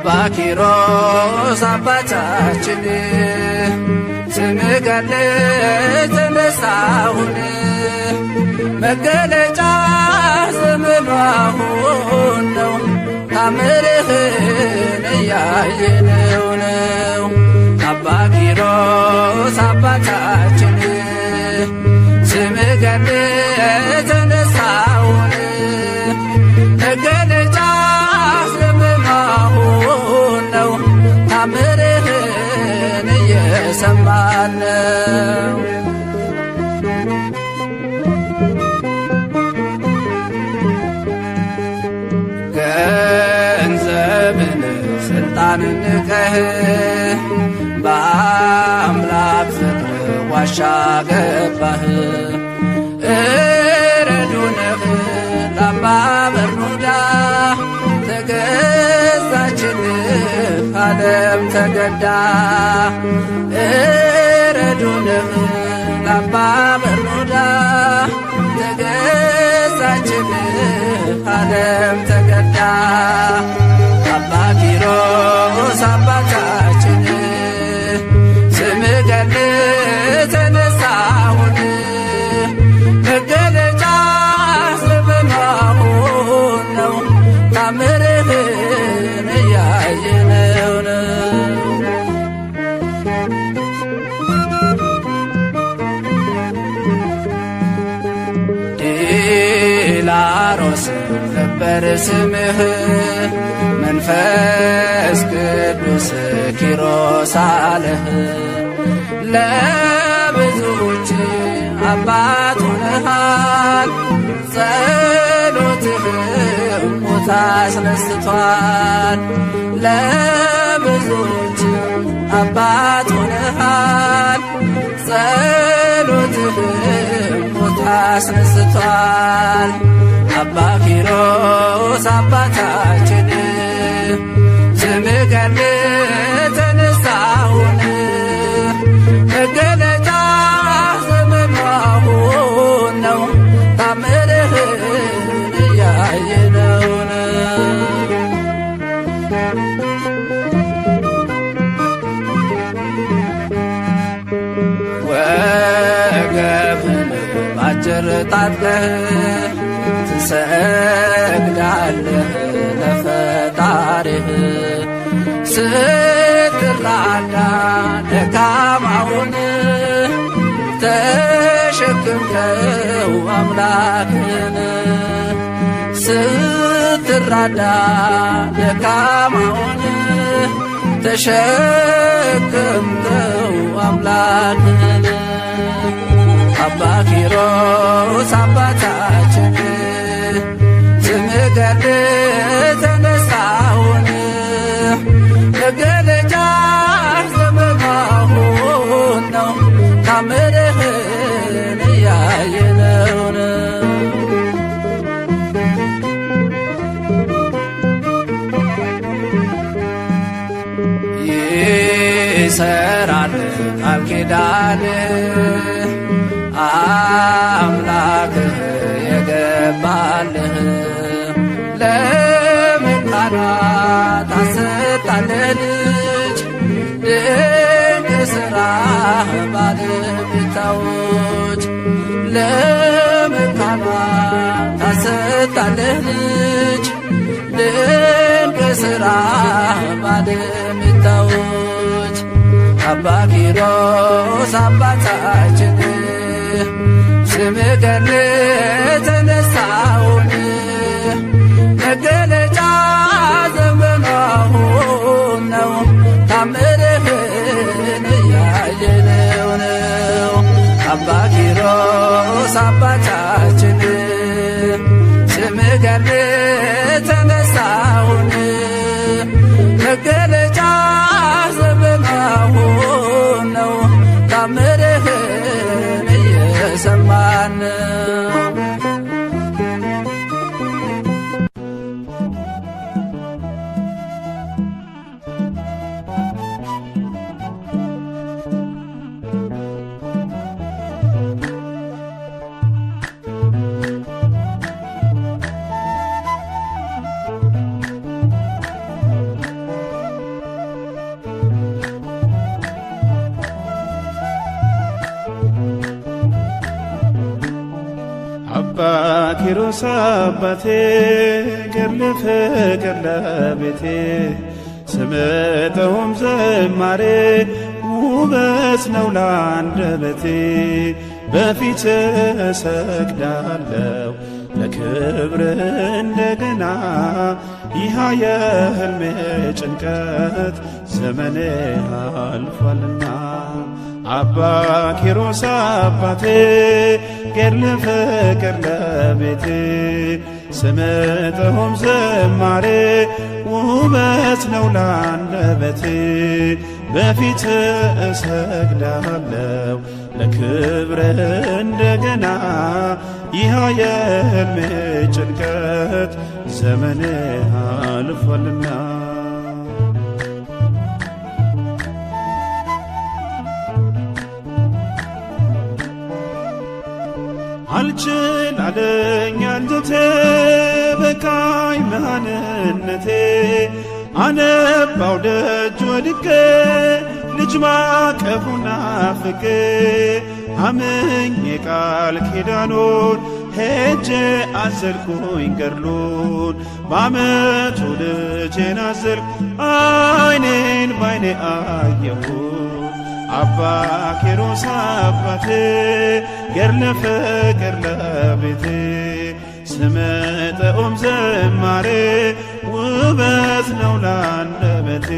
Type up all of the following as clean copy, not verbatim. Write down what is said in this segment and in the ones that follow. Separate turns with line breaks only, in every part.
አባ ኪሮስ አባታችን ስምህ ገድል ተነሳሁን መገለጫ ዘመኑ አሁን ነው ታምርህን እያየነው ነው። አባ ኪሮስ አባታችን ስምህ ገድል ተነሳሁን መገለጫ ዘመኑ አሁን ነው ታምርህን እየሰማን ነው። ገንዘብን ስልጣንን ንቀህ በአምላክ ፍቅር ዋሻ ገባህ። እረዱንህ ለአባ በርኑዳ ተገዛችልህ ዓለም ተገዳ። እረዱንህ ለአባ በርኑዳ ተገዛችልህ ዓለም ተገዳ። አባ ኪሮስ አባታችን ስምህ ገድል ተነሳሁን መገለጫ ዘመኑ አሁን ነው ታምርህን እያየነው ነው። ዲላሮስ ነበር ስምህ መንፈስ ቅዱስ ኪሮስ አለህ። ለብዙዎች አባት ሆነሃል ጸሎትህ ሞት አስነስቷል። ለብዙዎች አባት ሆነሃል ጸሎትህ ሞት አስነስቷል። አባ ኪሮስ አባታችን ስምህ ገድል ተነሳሁን መገለጫ ዘመኑ አሁን ነው ታምርህን እያየነው ነው። ወገብህን ባጭር ታጥቀህ ትሰግዳለህ ለፈጣሪህ ስትራዳ ደካማውን ተሸክምከው አምላክን ስትራዳ ደካማውን ተሸክምከው አምላክን። አባ ኪሮስ አባታችን ስምህ ገድል ተነሳሁን መገለጫ ዘመኑ አሁን ነው ታምርህን እያየነው ነው። ይሰራል ቃል ኪዳን አምላክህ የገባልህ ለመካኗ ታሰጣለህ ልጅ ድንቅ ሥራህ ባለቤታዎች ለመካኗ ታሰጣለህ ልጅ ድንቅ ሥራህ ባለቤታዎች። አባ ኪሮስ አባታችን ስምህ ገድል ተነሳሁን መገለጫ ዘመኑ አሁን ነው ታምርህን እያየነው ነው። አባ ኪሮስ አባታችን ስምህ ገድል ተነሳሁን መገለጫ ዘመኑ አሁን ነው ታምርህን እየሰማን ነው።
ኪሮስ አባቴ ገድል ፍቅር ለቤቴ ስምጠውም ዝማሬ ውበት ነው ለአንደበቴ በፊት እሰግዳለሁ ለክብር እንደገና ይህ የሕልሜ ጭንቀት ዘመኔ አልፏልና አባ ኪሮስ አባቴ ገድል ፍቅር ለቤቴ ስምጠውም ዝማሬ ውበት ነው ለአንደበቴ በፊት እሰግዳለሁ ለክብር እንደገና ይህ የሕልሜ ጭንቀት ዘመኔ አልፏልና አልችል አለኝ አንጀቴ በቃኝ መሃንነቴ አነባው ደጅ ወድቄ ልጅ ማቀፉን ናፍቄ አምኜ ቃል ኪዳኑን ሄጄ አዘልኩኝ ገድሉን በዓመቱ ልጄን አዘልኩ ዓይኔን ባይኔ አየሁት አባ ኪሮስ አባቴ ገድል ፍቅር ለቤቴ ስምጠውም ዝማሬ ውበት ነው ለአንደበቴ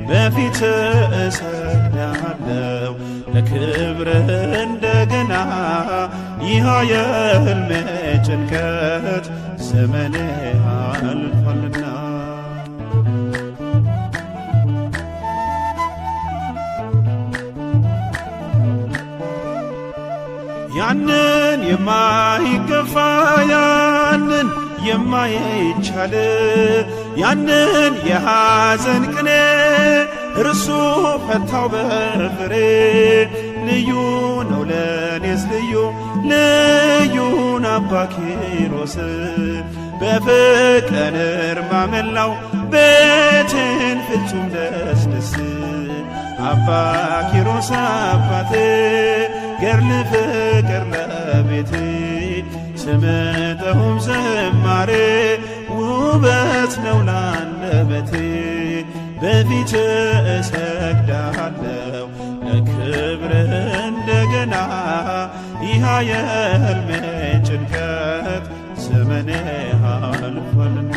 በፊት እሰግዳለሁ ለክብር እንደገና ይህ የሕልሜ ጭንቀት ዘመኔ አልፏልና ያንን የማይገፋ ያንን የማይቻል ያንን የሐዘን ቅኔ እርሱ ፈታው በፍሬ ልዩ ነው ለኔስ ልዩን አባ ኪሮስ በፍቅር እርማ መላው ቤቴን ፍጹም ደስደስ አባ ኪሮስ አባቴ ገድል ፍቅር ለቤቴ ስምጠውም ዝማሬ ውበት ነው ለአንደበቴ በፊት እሰግዳለሁ ለክብር እንደገና ይህ የሕልሜ ጭንቀት ዘመኔ አልፏልና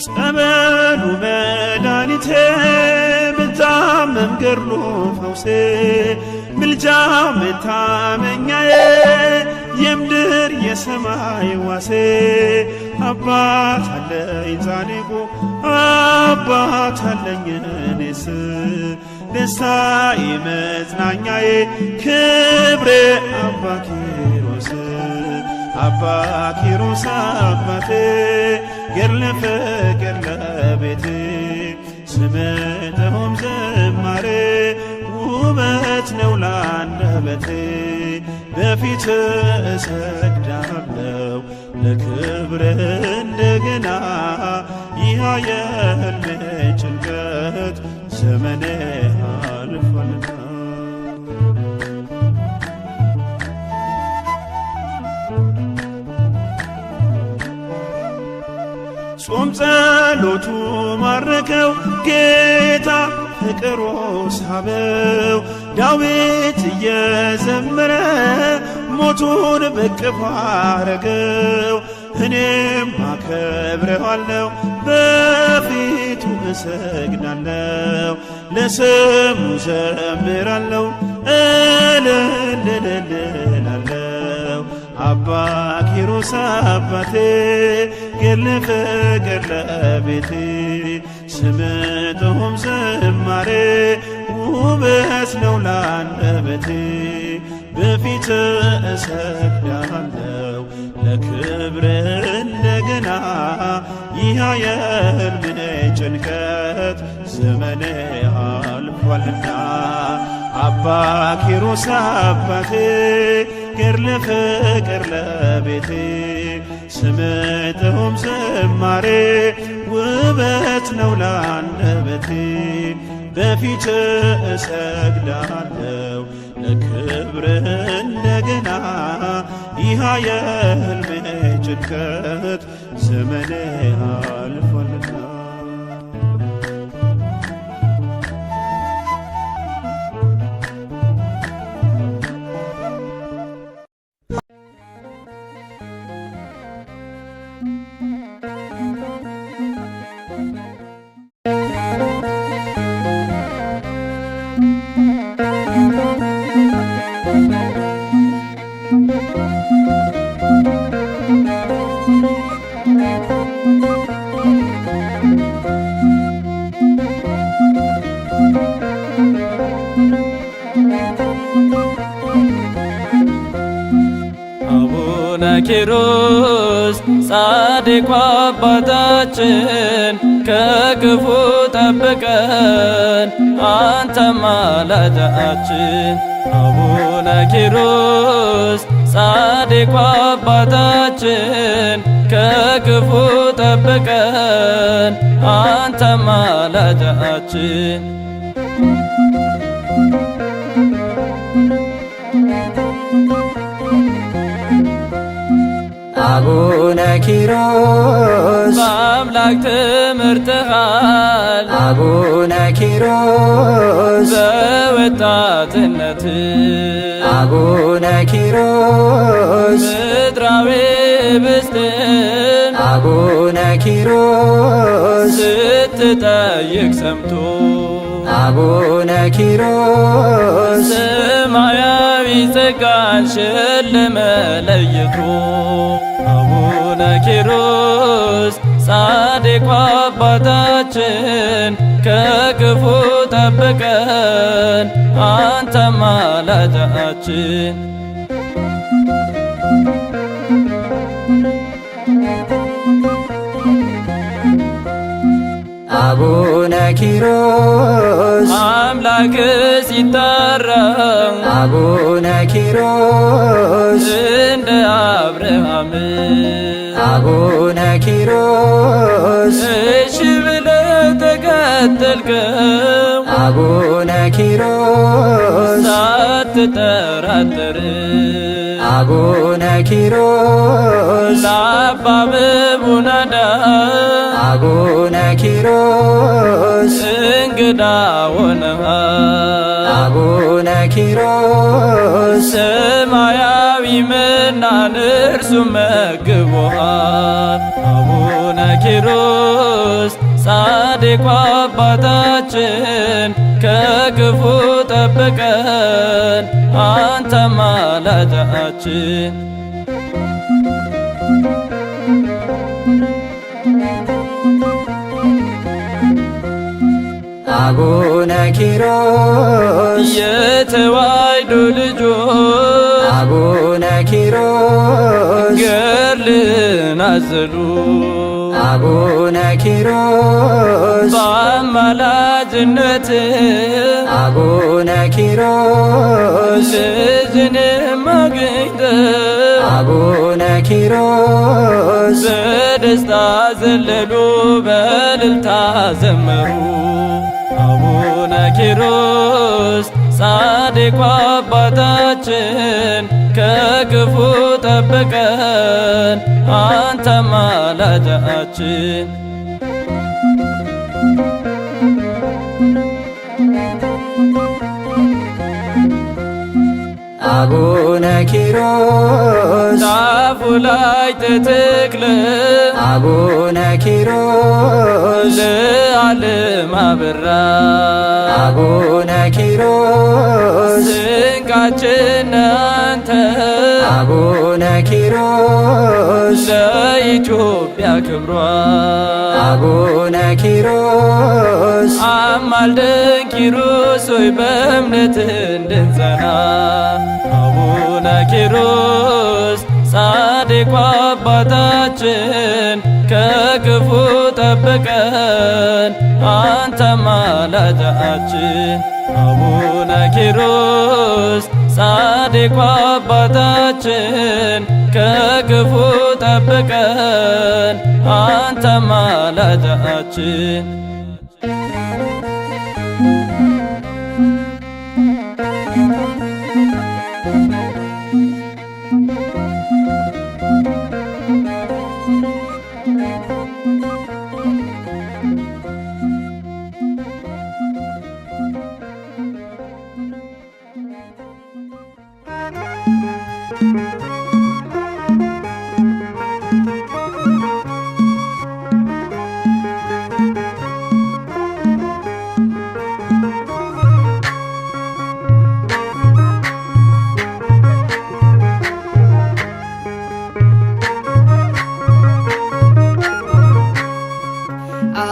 ጸበሉ መድኃኒቴ ብታመም ገድሉ ፈውሴ ምልጃው መታመኛዬ የምድር የሰማይ ዋሴ አባት አለኝ ጻድቁ አባት አለኝ እኔስ ደስታዬ መጽናኛዬ ክብሬ አባ ኪሮስ አባ ኪሮስ አባቴ ገድል ፍቅር ለቤቴ ስምጠውም ዝማሬ ውበት ነው ለአንደበቴ በፊት እሰግዳለሁ ለክብር እንደገና ይህ የሕልሜ ጭንቀት ዘመኔ አልፏልና ጾም ጸሎቱ ማረከው ጌታ ፍቅሩ ሳበው ዳዊት እየዘመረ ሞቱን በቅፍ አረገው እኔም አከብረዋለሁ በፊቱ እሰግዳለሁ ለስሙ ዘምራለሁ እልልልልላለሁ አባ ኪሮስ አባቴ ገድል ፍቅር ለቤቴ ስምጠውም ዝማሬ ውበት ነው ለአንደበቴ በፊት እሰግዳለሁ ለክብር እንደገና ይህ የሕልሜ ጭንቀት ዘመኔ አልፏልና አባ ኪሮስ አባቴ ገድል ፍቅር ለቤቴ ስምጠውም ዝማሬ ውበት ነው ለአንደበቴ በፊት እሰግዳለሁ ለክብርህ እንደገና። ይህ የሕልሜ ጭንቀት ዘመኔ አልፏልና
አቡነ ኪሮስ ጻድቁ አባታችን ከክፉ ጠብቀን አንተ አማላጃችን። አቡነ ኪሮስ ጻድቁ አባታችን ከክፉ ጠብቀን አንተ አማላጃችን።
አቡነ ኪሮስ
በአምላክ ትምህርትሃል
አቡነ ኪሮስ
በወጣትነት
አቡነ ኪሮስ
ምድራዊ ብስትን
አቡነ ኪሮስ
ስትጠይቅ ሰምቶ
አቡነ ኪሮስ
ሰማያዊ ጸጋን ሸለመ ለይቶ። አቡነ ኪሮስ ጻድቁ አባታችን ከክፉ ጠብቀን አንተ አማላጃችን።
አቡነ ኪሮስ
አምላክ ሲጠራ
አቡነ ኪሮስ
እንደ አብርሃም
አቡነ ኪሮስ
እሺ ብለህ ተከተልከው
አቡነ ኪሮስ
ሳትጠራጠር
አቡነ ኪሮስ
ለአባ በቡናዳ
አቡነ ኪሮስ
እንግዳ ሆነሃል።
አቡነ ኪሮስ
ሰማያዊ መናን እርሱ መግቦሃል። አቡነ ኪሮስ ጻድቁ አባታችን ከክፉ ጠብቀን አንተ አማላጃችን።
አቡነ ኪሮስ
የተዋሕዶ ልጆች
አቡነ ኪሮስ
ገድልን አዘሉ
አቡነ ኪሮስ
በአማላጅነት
አቡነ ኪሮስ
ልጅንም አግኝተ
አቡነ ኪሮስ
በደስታ ዘለሉ በእልልታ ዘመሩ። አቡነ ኪሮስ ጻድቁ አባታችን ከክፉ ጠብቀን አንተ አማላጃችን።
አቡነ ኪሮስ
ዛፉ ላይ ተተክለ
አቡነ ኪሮስ
ለዓለም አበራ
አቡነ ኪሮስ
ስንቃችን አንተ
አቡነ ኪሮስ
ለኢትዮጵያ ክብሯ
አቡነ ኪሮስ
አማልደን ኪሮስ ሆይ በእምነት እንድንጸና። አቡነ ኪሮስ ጻድቁ አባታችን ከክፉ ጠብቀን አንተ አማላጃችን። አቡነ ኪሮስ ጻድቁ አባታችን ከክፉ ጠብቀን አንተ አማላጃችን።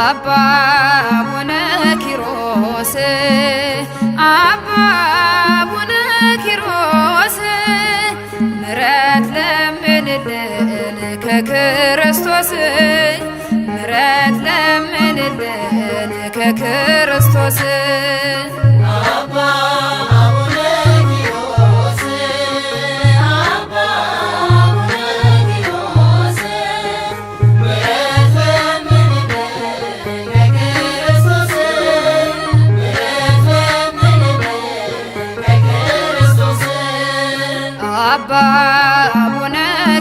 አባ አቡነ ኪሮስ አባ አቡነ ኪሮስ ምሕረት ለምንልን ከክርስቶስ ምሕረት ለምንልን ከክርስቶስ
አባ አቡነ ኪሮስ አባ አቡነ ኪሮስ ምሕረት
አባ አቡነ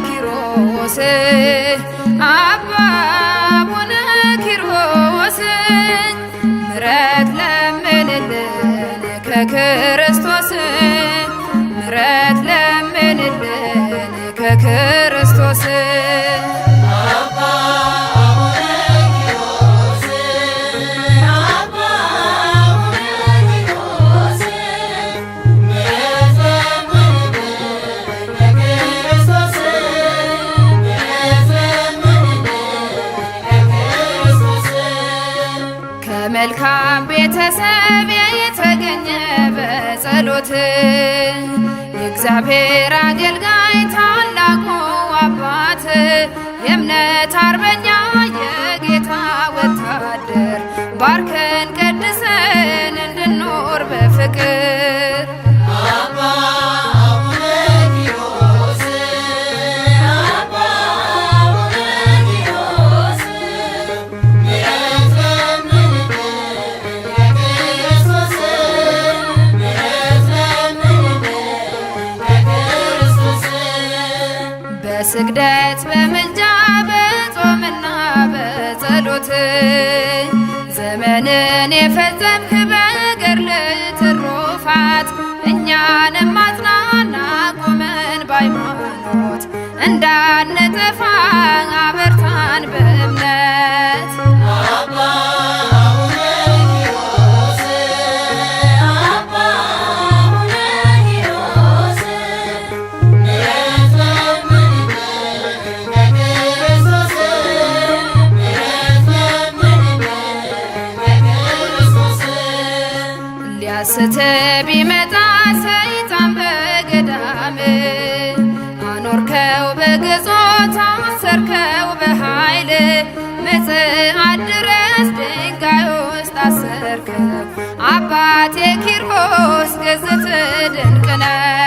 ኪሮስ አባ አቡነ ኪሮስ ምሕረት ለምንልን ከክርስቶስ ምሕረት ለምንልን ከክርስቶስ ከመልካም ቤተሰብ የተገኘ በጸሎት የእግዚአብሔር አገልጋይ ታላቁ አባት የእምነት አርበኛ የጌታ ወታደር ባርከን ቀድሰን እንድኖር በፍቅር በስግደት በምልጃ በጾምና በጸሎት ዘመንን የፈጸምክ በገድል ትሩፋት እኛንም አጽናና ቆመን በሃይማኖት እንዳንጠፋ አበርታን በእምነት ሊያስት ቢመጣ ሰይጣን በገዳም አኖርከው በግዞት አሰርከው በኃይል ምጽአት ድረስ ድንጋይ ውስጥ አሰርከው አባቴ ኪሮስ ግዝት ድንቅ ነው።